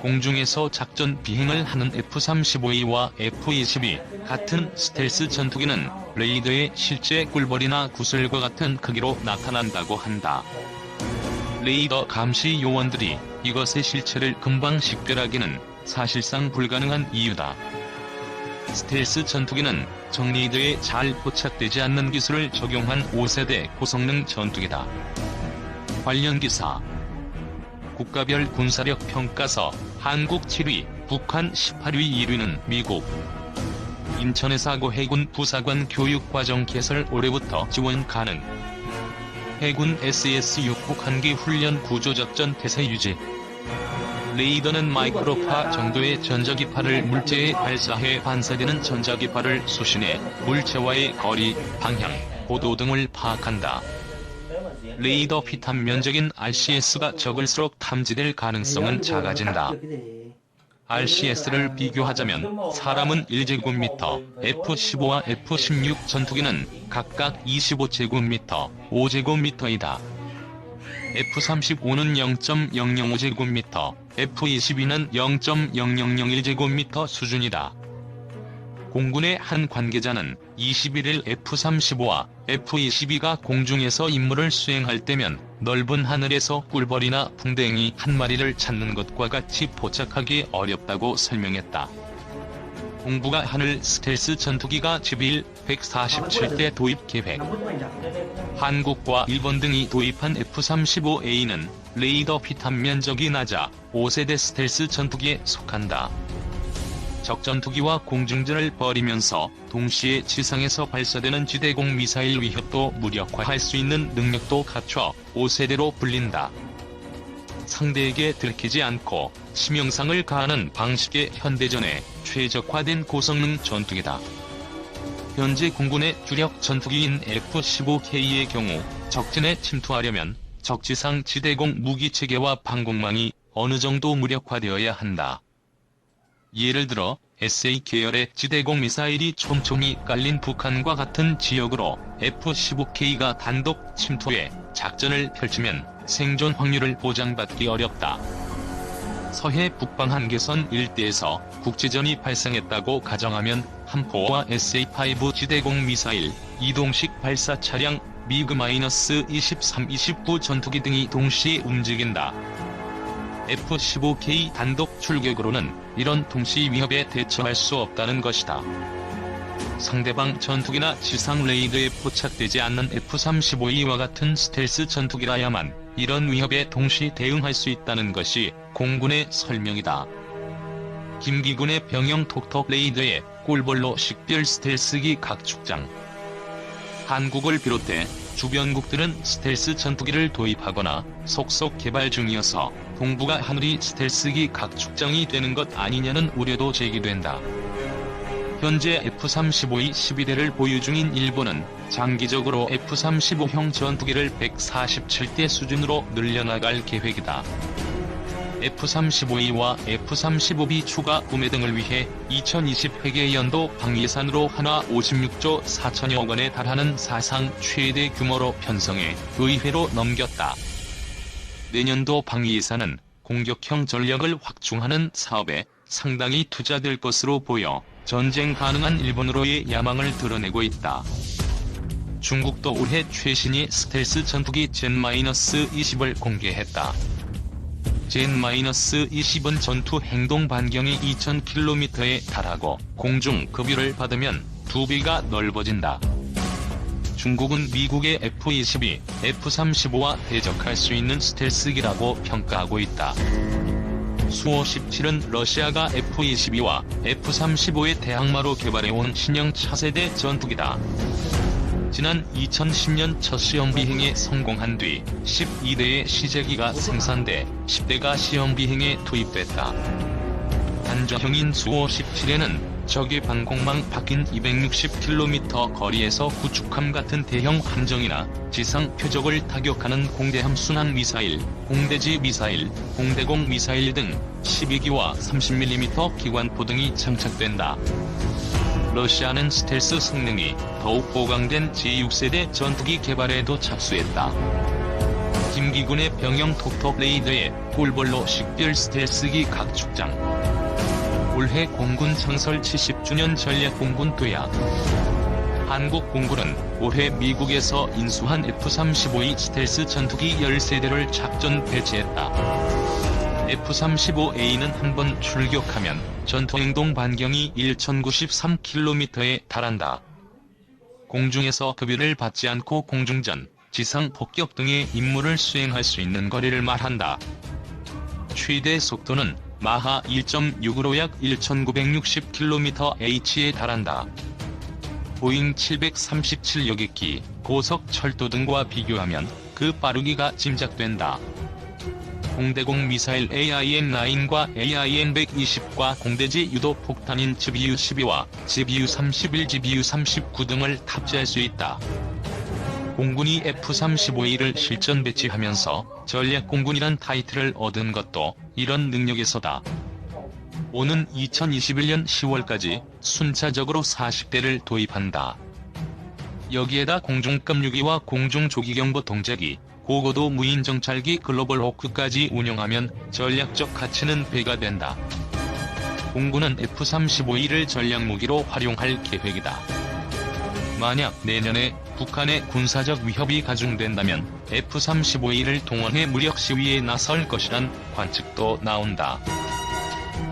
공중에서 작전 비행을 하는 F-35A와 F-22 같은 스텔스 전투기는 레이더의 실제 꿀벌이나 구슬과 같은 크기로 나타난다고 한다. 레이더 감시 요원들이 이것의 실체를 금방 식별하기는 사실상 불가능한 이유다. 스텔스 전투기는 적레이더에 잘 포착되지 않는 기술을 적용한 5세대 고성능 전투기다. 관련 기사. 국가별 군사력 평가서 한국 7위, 북한 18위 1위는 미국. 인천해사고 해군 부사관 교육과정 개설 올해부터 지원 가능. 해군 SSU 북한기 훈련 구조작전 태세 유지. 레이더는 마이크로파 정도의 전자기파를 물체에 발사해 반사되는 전자기파를 수신해 물체와의 거리, 방향, 고도 등을 파악한다. 레이더 피탐 면적인 RCS가 적을수록 탐지될 가능성은 작아진다. RCS를 비교하자면 사람은 1제곱미터, F-15와 F-16 전투기는 각각 25제곱미터, 5제곱미터이다. F-35는 0.005제곱미터, F-22는 0.0001제곱미터 수준이다. 공군의 한 관계자는 21일 F-35와 F-22가 공중에서 임무를 수행할 때면 넓은 하늘에서 꿀벌이나 풍뎅이 한 마리를 찾는 것과 같이 포착하기 어렵다고 설명했다. 공부가 하늘 스텔스 전투기가 11, 147대 도입 계획. 한국과 일본 등이 도입한 F-35A는 레이더 피탐 면적이 낮아 5세대 스텔스 전투기에 속한다. 적전투기와 공중전을 벌이면서 동시에 지상에서 발사되는 지대공 미사일 위협도 무력화할 수 있는 능력도 갖춰 5세대로 불린다. 상대에게 들키지 않고 치명상을 가하는 방식의 현대전에 최적화된 고성능 전투기다. 현재 공군의 주력 전투기인 F-15K의 경우 적진에 침투하려면 적지상 지대공 무기체계와 방공망이 어느 정도 무력화되어야 한다. 예를 들어 SA 계열의 지대공 미사일이 촘촘히 깔린 북한과 같은 지역으로 F-15K가 단독 침투해 작전을 펼치면 생존 확률을 보장받기 어렵다. 서해 북방 한계선 일대에서 국지전이 발생했다고 가정하면 함포와 SA-5 지대공 미사일, 이동식 발사 차량, 미그-23, 29 전투기 등이 동시에 움직인다. F-15K 단독 출격으로는 이런 동시 위협에 대처할 수 없다는 것이다. 상대방 전투기나 지상 레이더에 포착되지 않는 F-35A와 같은 스텔스 전투기라야만 이런 위협에 동시 대응할 수 있다는 것이 공군의 설명이다. 김기군의 병영 톡톡 레이더에 꿀벌로 식별 스텔스기 각축장. 한국을 비롯해 주변국들은 스텔스 전투기를 도입하거나 속속 개발 중이어서 동북아 하늘이 스텔스기 각축장이 되는 것 아니냐는 우려도 제기된다. 현재 F-35의 12대를 보유 중인 일본은 장기적으로 F-35형 전투기를 147대 수준으로 늘려나갈 계획이다. F-35A와 F-35B 추가 구매 등을 위해 2020 회계연도 방예산으로 한화 56조 4천여 원에 달하는 사상 최대 규모로 편성해 의회로 넘겼다. 내년도 방예산은 공격형 전력을 확충하는 사업에 상당히 투자될 것으로 보여 전쟁 가능한 일본으로의 야망을 드러내고 있다. 중국도 올해 최신의 스텔스 전투기 젠-20을 공개했다. 젠-20은 전투 행동 반경이 2000km에 달하고 공중 급유를 받으면 2배가 넓어진다. 중국은 미국의 F-22, F-35와 대적할 수 있는 스텔스기라고 평가하고 있다. 수-57은 러시아가 F-22와 F-35의 대항마로 개발해온 신형 차세대 전투기다. 지난 2010년 첫 시험 비행에 성공한 뒤 12대의 시제기가 생산돼 10대가 시험 비행에 투입됐다. 단전형인 수-57에는 적의 방공망 밖인 260km 거리에서 구축함 같은 대형 함정이나 지상 표적을 타격하는 공대함 순항 미사일, 공대지 미사일, 공대공 미사일 등 12기와 30mm 기관포 등이 장착된다. 러시아는 스텔스 성능이 더욱 보강된 제6세대 전투기 개발에도 착수했다. 김기군의 병영 톡톡 레이더에 꿀벌로 식별 스텔스기 각축장. 올해 공군 창설 70주년 전략 공군 도약. 한국 공군은 올해 미국에서 인수한 F-35E 스텔스 전투기 13대를 작전 배치했다. F-35A는 한번 출격하면 전투행동 반경이 1093km에 달한다. 공중에서 급유를 받지 않고 공중전, 지상 폭격 등의 임무를 수행할 수 있는 거리를 말한다. 최대 속도는 마하 1.6으로 약 1960km/h에 달한다. 보잉 737 여객기, 고속 철도 등과 비교하면 그 빠르기가 짐작된다. 공대공 미사일 AIM-9과 AIM-120과 공대지 유도 폭탄인 GBU-12와 GBU-31, GBU-39 등을 탑재할 수 있다. 공군이 F-35E를 실전 배치하면서 전략공군이란 타이틀을 얻은 것도 이런 능력에서다. 오는 2021년 10월까지 순차적으로 40대를 도입한다. 여기에다 공중급 유기와 공중조기경보 동작이, 고고도 무인정찰기 글로벌 호크까지 운영하면 전략적 가치는 배가 된다. 공군은 F-35E를 전략무기로 활용할 계획이다. 만약 내년에 북한의 군사적 위협이 가중된다면 F-35E를 동원해 무력 시위에 나설 것이란 관측도 나온다.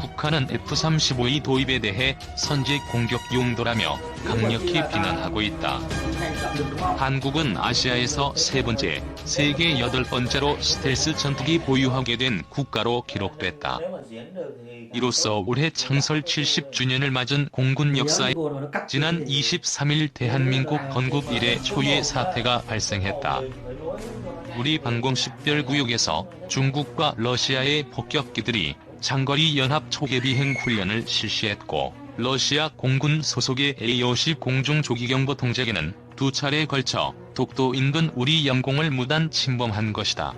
북한은 F-35E 도입에 대해 선제 공격 용도라며 강력히 비난하고 있다. 한국은 아시아에서 세 번째, 세계 8번째로 스텔스 전투기 보유하게 된 국가로 기록됐다. 이로써 올해 창설 70주년을 맞은 공군 역사에 지난 23일 대한민국 건국 이래 초유의 사태가 발생했다. 우리 방공식별구역에서 중국과 러시아의 폭격기들이 장거리 연합 초계비행 훈련을 실시했고, 러시아 공군 소속의 A-50 공중조기경보 동작에는 2차례에 걸쳐 독도 인근 우리 영공을 무단 침범한 것이다.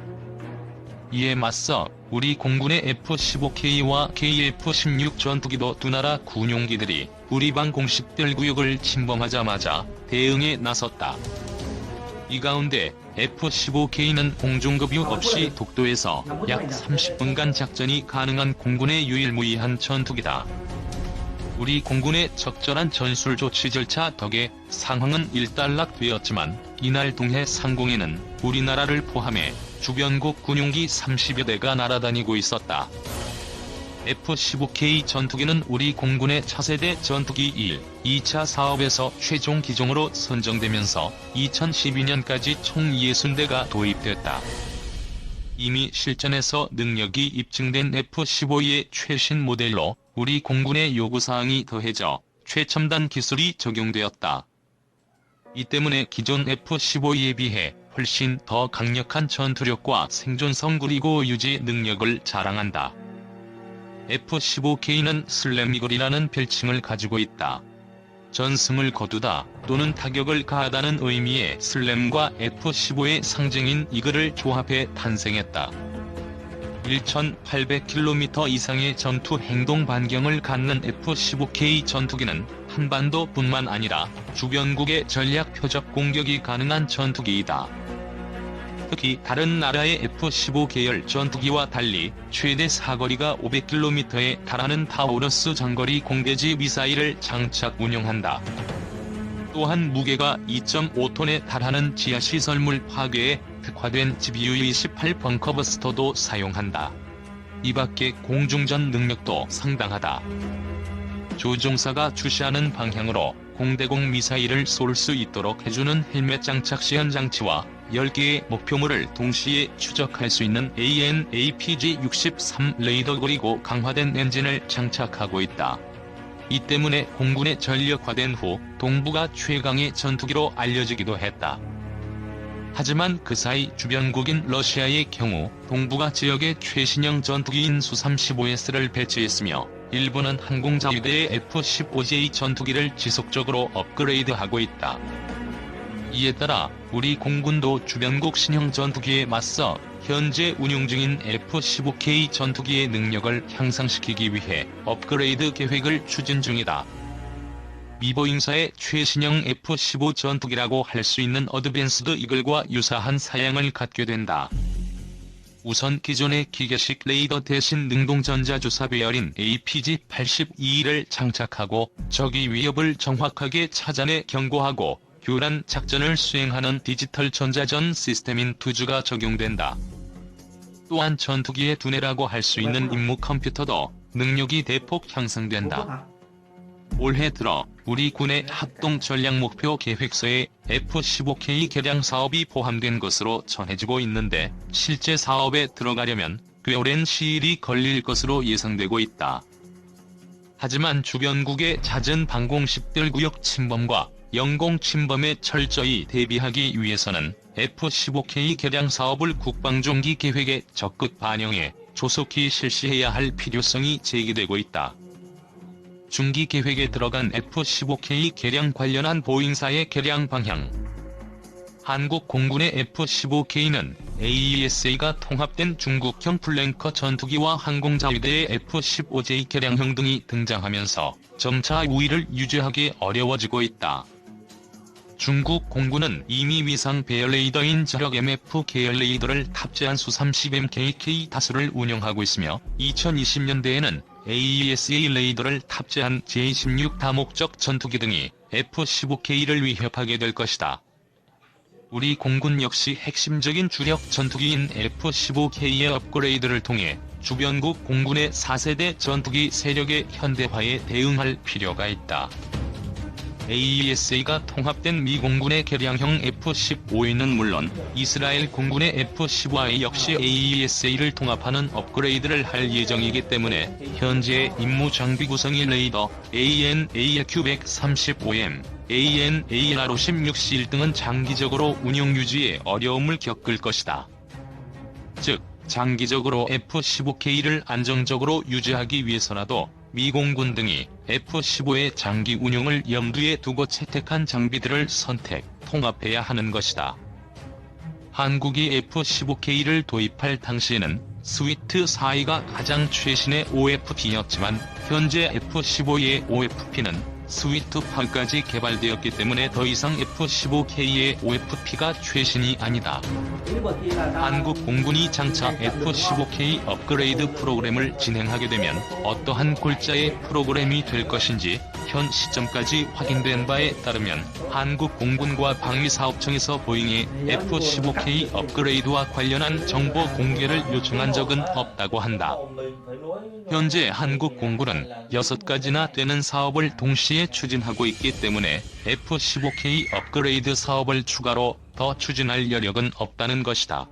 이에 맞서 우리 공군의 F-15K와 KF-16 전투기도 두 나라 군용기들이 우리 방공식별구역을 침범하자마자 대응에 나섰다. 이 가운데 F-15K는 공중급유 없이 독도에서 약 30분간 작전이 가능한 공군의 유일무이한 전투기다. 우리 공군의 적절한 전술 조치 절차 덕에 상황은 일단락되었지만, 이날 동해 상공에는 우리나라를 포함해 주변국 군용기 30여 대가 날아다니고 있었다. F-15K 전투기는 우리 공군의 차세대 전투기 1, 2차 사업에서 최종 기종으로 선정되면서 2012년까지 총 60대가 도입됐다. 이미 실전에서 능력이 입증된 F-15E의 최신 모델로 우리 공군의 요구사항이 더해져 최첨단 기술이 적용되었다. 이 때문에 기존 F-15E에 비해 훨씬 더 강력한 전투력과 생존성 그리고 유지 능력을 자랑한다. F-15K는 슬램이글이라는 별칭을 가지고 있다. 전승을 거두다 또는 타격을 가하다는 의미의 슬램과 F-15의 상징인 이글을 조합해 탄생했다. 1,800km 이상의 전투 행동 반경을 갖는 F-15K 전투기는 한반도뿐만 아니라 주변국의 전략 표적 공격이 가능한 전투기이다. 특히 다른 나라의 F-15 계열 전투기와 달리 최대 사거리가 500km에 달하는 타우러스 장거리 공대지 미사일을 장착 운용한다. 또한 무게가 2.5톤에 달하는 지하시설물 파괴에 특화된 GBU-28 벙커버스터도 사용한다. 이 밖에 공중전 능력도 상당하다. 조종사가 주시하는 방향으로 공대공 미사일을 쏠 수 있도록 해주는 헬멧 장착 시현 장치와 10개의 목표물을 동시에 추적할 수 있는 AN/APG-63 레이더 그리고 강화된 엔진을 장착하고 있다. 이 때문에 공군의 전력화된 후 동부가 최강의 전투기로 알려지기도 했다. 하지만 그 사이 주변국인 러시아의 경우 동북아 지역에 최신형 전투기인 수-35S를 배치했으며, 일본은 항공자위대의 F-15J 전투기를 지속적으로 업그레이드하고 있다. 이에 따라 우리 공군도 주변국 신형 전투기에 맞서 현재 운용 중인 F-15K 전투기의 능력을 향상시키기 위해 업그레이드 계획을 추진 중이다. 미 보잉사의 최신형 F-15 전투기라고 할 수 있는 어드밴스드 이글과 유사한 사양을 갖게 된다. 우선 기존의 기계식 레이더 대신 능동전자주사 배열인 APG-82를 장착하고 적의 위협을 정확하게 찾아내 경고하고 교란 작전을 수행하는 디지털 전자전 시스템인 투즈가 적용된다. 또한 전투기의 두뇌라고 할 수 있는 임무 컴퓨터도 능력이 대폭 향상된다. 올해 들어 우리 군의 합동 전략 목표 계획서에 F-15K 개량 사업이 포함된 것으로 전해지고 있는데 실제 사업에 들어가려면 꽤 오랜 시일이 걸릴 것으로 예상되고 있다. 하지만 주변국의 잦은 방공식별 구역 침범과 영공 침범에 철저히 대비하기 위해서는 F-15K 개량 사업을 국방종기 계획에 적극 반영해 조속히 실시해야 할 필요성이 제기되고 있다. 중기 계획에 들어간 F-15K 개량 관련한 보잉사의 개량 방향. 한국 공군의 F-15K는 AESA가 통합된 중국형 플랭커 전투기와 항공자위대의 F-15J 개량형 등이 등장하면서 점차 우위를 유지하기 어려워지고 있다. 중국 공군은 이미 위상 배열 레이더인 저력 MF 계열 레이더를 탑재한 수-30MKK 다수를 운영하고 있으며 2020년대에는 AESA 레이더를 탑재한 J-16 다목적 전투기 등이 F-15K를 위협하게 될 것이다. 우리 공군 역시 핵심적인 주력 전투기인 F-15K의 업그레이드를 통해 주변국 공군의 4세대 전투기 세력의 현대화에 대응할 필요가 있다. AESA가 통합된 미 공군의 개량형 F-15E는 물론 이스라엘 공군의 F-15I 역시 AESA를 통합하는 업그레이드를 할 예정이기 때문에 현재의 임무 장비 구성인 레이더 AN/AL-Q135M, AN/AL-R-56C1 등은 장기적으로 운용 유지에 어려움을 겪을 것이다. 즉, 장기적으로 F-15K를 안정적으로 유지하기 위해서라도 미 공군 등이 F-15의 장기 운용을 염두에 두고 채택한 장비들을 통합해야 하는 것이다. 한국이 F-15K를 도입할 당시에는 스위트 4E가 가장 최신의 OFP였지만 현재 F-15의 OFP는 스위트 8까지 개발되었기 때문에 더 이상 F-15K의 OFP가 최신이 아니다. 한국 공군이 장차 F-15K 업그레이드 프로그램을 진행하게 되면 어떠한 골자의 프로그램이 될 것인지 현 시점까지 확인된 바에 따르면 한국 공군과 방위사업청에서 보잉에 F-15K 업그레이드와 관련한 정보 공개를 요청한 적은 없다고 한다. 현재 한국 공군은 6가지나 되는 사업을 동시에 추진하고 있기 때문에 F-15K 업그레이드 사업을 추가로 더 추진할 여력은 없다는 것이다.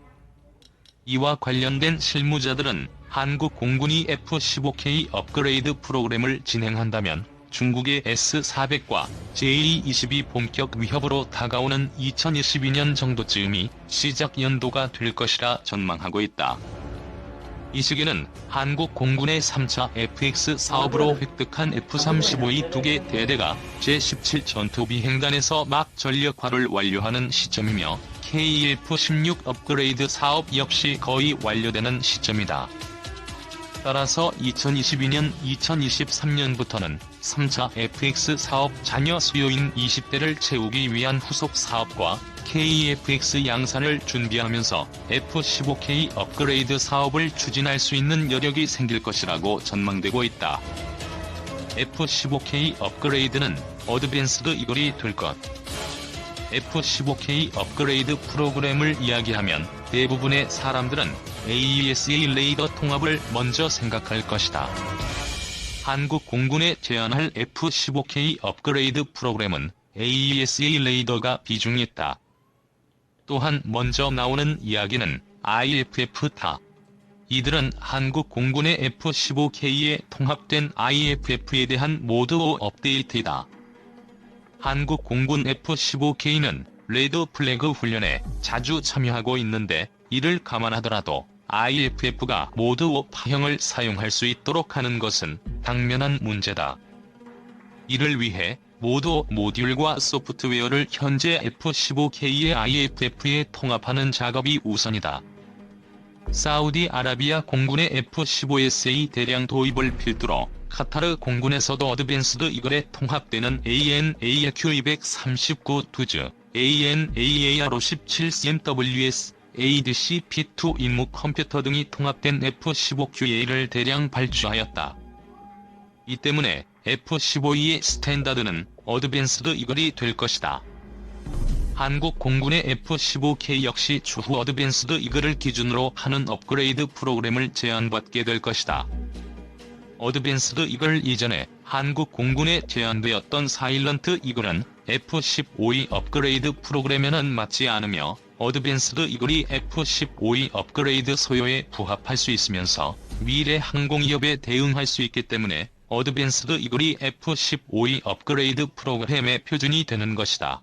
이와 관련된 실무자들은 한국 공군이 F-15K 업그레이드 프로그램을 진행한다면 중국의 S-400과 J-22 본격 위협으로 다가오는 2022년 정도쯤이 시작 연도가 될 것이라 전망하고 있다. 이 시기는 한국 공군의 3차 FX 사업으로 획득한 F-35E 2개 대대가 제17 전투비행단에서 막 전력화를 완료하는 시점이며 KF-16 업그레이드 사업 역시 거의 완료되는 시점이다. 따라서 2022년, 2023년부터는 3차 FX 사업 잔여 수요인 20대를 채우기 위한 후속 사업과 KF-X 양산을 준비하면서 F-15K 업그레이드 사업을 추진할 수 있는 여력이 생길 것이라고 전망되고 있다. F-15K 업그레이드는 어드밴스드 이글이 될 것. F-15K 업그레이드 프로그램을 이야기하면 대부분의 사람들은 AESA 레이더 통합을 먼저 생각할 것이다. 한국 공군에 제안할 F-15K 업그레이드 프로그램은 AESA 레이더가 비중이 있다. 또한 먼저 나오는 이야기는 IFF-다. 이들은 한국 공군의 F-15K에 통합된 IFF에 대한 모드 5 업데이트이다. 한국 공군 F-15K는 레드 플래그 훈련에 자주 참여하고 있는데 이를 감안하더라도 IFF가 모드 5 파형을 사용할 수 있도록 하는 것은 당면한 문제다. 이를 위해 모드 5 모듈과 소프트웨어를 현재 F-15K의 IFF에 통합하는 작업이 우선이다. 사우디아라비아 공군의 F-15SA 대량 도입을 필두로 카타르 공군에서도 어드밴스드 이글에 통합되는 AN/AL-Q239 투즈, AN/AAR-57CMWS, ADC P2 임무 컴퓨터 등이 통합된 F-15QA를 대량 발주하였다. 이 때문에 F-15E의 스탠다드는 어드밴스드 이글이 될 것이다. 한국 공군의 F-15K 역시 추후 어드밴스드 이글을 기준으로 하는 업그레이드 프로그램을 제안받게 될 것이다. 어드밴스드 이글 이전에 한국 공군에 제안되었던 사일런트 이글은 F-15E 업그레이드 프로그램에는 맞지 않으며 어드밴스드 이글이 F-15E 업그레이드 소요에 부합할 수 있으면서 미래 항공위협에 대응할 수 있기 때문에 어드밴스드 이글이 F-15E 업그레이드 프로그램의 표준이 되는 것이다.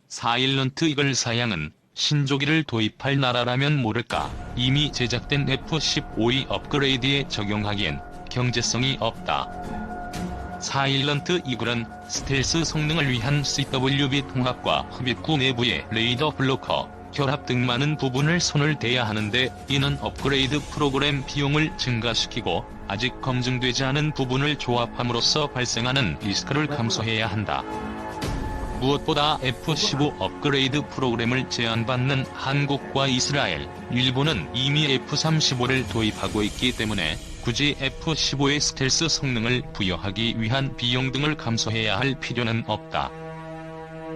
사일런트 이글 사양은 신조기를 도입할 나라라면 모를까 이미 제작된 F-15E 업그레이드에 적용하기엔 경제성이 없다. 사일런트 이글은 스텔스 성능을 위한 CWB 통합과 흡입구 내부의 레이더 블로커, 결합 등 많은 부분을 손을 대야 하는데 이는 업그레이드 프로그램 비용을 증가시키고 아직 검증되지 않은 부분을 조합함으로써 발생하는 리스크를 감소해야 한다. 무엇보다 F-15 업그레이드 프로그램을 제안받는 한국과 이스라엘, 일본은 이미 F-35를 도입하고 있기 때문에 굳이 F-15의 스텔스 성능을 부여하기 위한 비용 등을 감소해야 할 필요는 없다.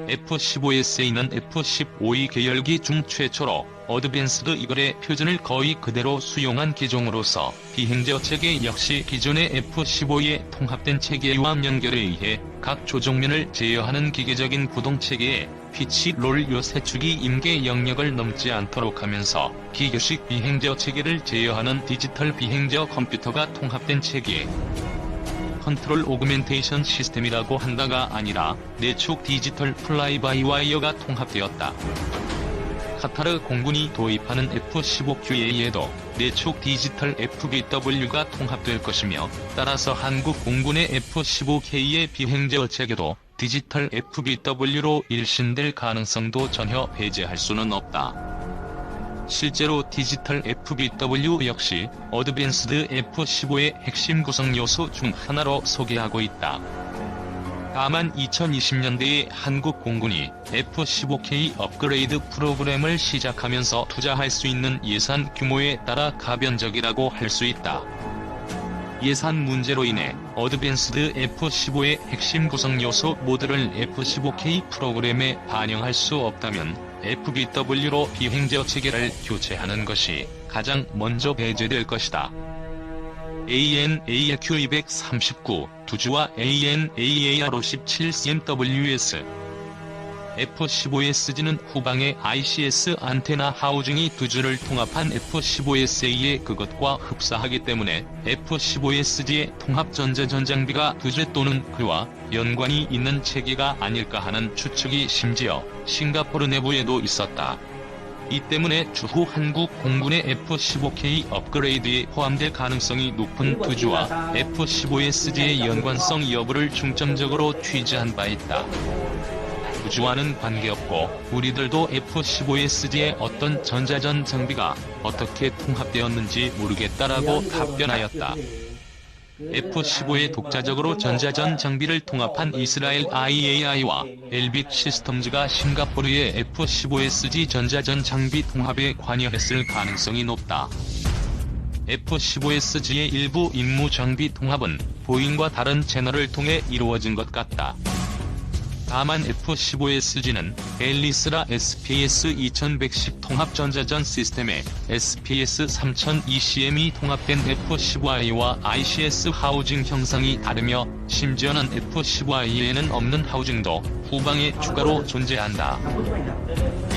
F-15SA는 F-15E 계열기 중 최초로 어드밴스드 이글의 표준을 거의 그대로 수용한 기종으로서 비행저 체계 역시 기존의 F-15E의 통합된 체계와 연결에 의해 각 조종면을 제어하는 기계적인 구동 체계에 피치 롤 요새축이 임계 영역을 넘지 않도록 하면서 기교식 비행저 체계를 제어하는 디지털 비행저 컴퓨터가 통합된 체계. 컨트롤 오그멘테이션 시스템이라고 한다가 아니라 내축 디지털 플라이바이와이어가 통합되었다. 카타르 공군이 도입하는 F-15QA에도 내축 디지털 FBW가 통합될 것이며 따라서 한국 공군의 F-15K의 비행저 체계도 디지털 FBW로 일신될 가능성도 전혀 배제할 수는 없다. 실제로 디지털 FBW 역시 어드밴스드 F-15의 핵심 구성 요소 중 하나로 소개하고 있다. 다만 2020년대에 한국 공군이 F-15K 업그레이드 프로그램을 시작하면서 투자할 수 있는 예산 규모에 따라 가변적이라고 할 수 있다. 예산 문제로 인해 어드밴스드 F-15의 핵심 구성 요소 모두를 F-15K 프로그램에 반영할 수 없다면 FBW로 비행저 체계를 교체하는 것이 가장 먼저 배제될 것이다. AN/AQ239 두주와 AN/AAR57CMWS F-15SG는 후방의 ICS 안테나 하우징이 두주를 통합한 F-15SA의 그것과 흡사하기 때문에 F-15SG의 통합 전자전 장비가 두주 또는 그와 연관이 있는 체계가 아닐까 하는 추측이 심지어 싱가포르 내부에도 있었다. 이 때문에 추후 한국 공군의 F-15K 업그레이드에 포함될 가능성이 높은 두주와 F-15SG의 연관성 여부를 중점적으로 취재한 바 있다. 두주와는 관계없고 우리들도 F-15SG의 어떤 전자전 장비가 어떻게 통합되었는지 모르겠다라고 답변하였다. F-15에 독자적으로 전자전 장비를 통합한 이스라엘 IAI와 엘빗 시스템즈가 싱가포르의 F-15SG 전자전 장비 통합에 관여했을 가능성이 높다. F-15SG의 일부 임무 장비 통합은 보잉과 다른 채널을 통해 이루어진 것 같다. 다만 F-15SG는 앨리스라 SPS-2110 통합 전자전 시스템에 SPS-3000ECM이 통합된 F-15I와 ICS 하우징 형상이 다르며 심지어는 F-15I에는 없는 하우징도 후방에 추가로 존재한다.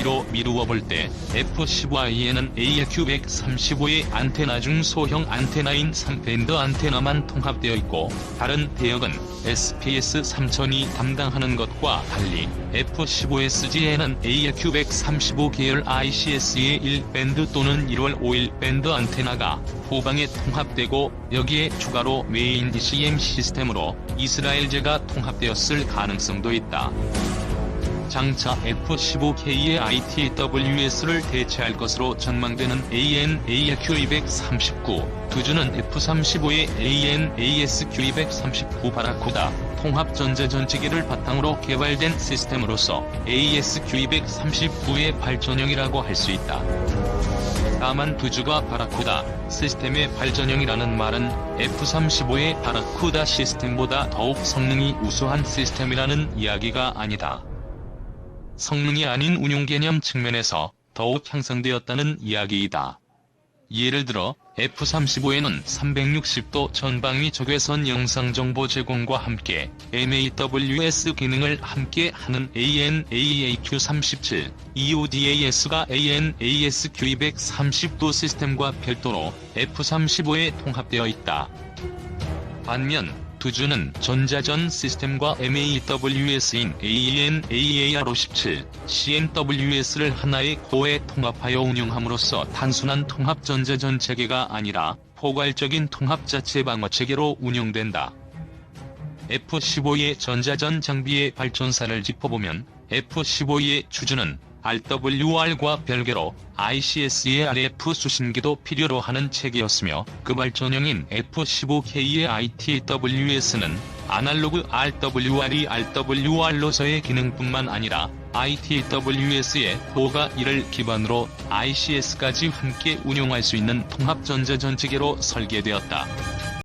이로 미루어 볼 때 F-15I에는 AQ135의 안테나 중 소형 안테나인 3밴드 안테나만 통합되어 있고 다른 대역은 SPS-3000이 담당하는 것과 달리 F-15SG에는 AQ135 계열 ICS의 1밴드 또는 1월 5일 밴드 안테나가 후방에 통합되고 여기에 추가로 메인 ECM 시스템으로 이스라엘제가 통합되었을 가능성도 있다. 장차 F-15K의 ITWS를 대체할 것으로 전망되는 AN/AQ-239, 두주는 F-35의 AN/ASQ-239 바라쿠다 통합전자전체기를 바탕으로 개발된 시스템으로서 ASQ-239의 발전형이라고 할 수 있다. 다만 두주가 바라쿠다 시스템의 발전형이라는 말은 F-35의 바라쿠다 시스템보다 더욱 성능이 우수한 시스템이라는 이야기가 아니다. 성능이 아닌 운용 개념 측면에서 더욱 향상되었다는 이야기이다. 예를 들어 F-35에는 360도 전방위 적외선 영상정보 제공과 함께 MAWS 기능을 함께 하는 AN/AEQ-37, EODAS가 AN/ASQ-230도 시스템과 별도로 F-35에 통합되어 있다. 반면 두주는 전자전 시스템과 MAWS인 AEN/AER57, CMWS를 하나의 코어에 통합하여 운영함으로써 단순한 통합 전자전 체계가 아니라 포괄적인 통합 자체 방어 체계로 운영된다. F-15의 전자전 장비의 발전사를 짚어보면 F-15의 주주는 RWR과 별개로 ICS의 RF 수신기도 필요로 하는 체계였으며 그 발전형인 F-15K의 ITWS는 아날로그 RWR이 RWR로서의 기능뿐만 아니라 ITWS의 코어가 이를 기반으로 ICS까지 함께 운용할 수 있는 통합 전자전 체계로 설계되었다.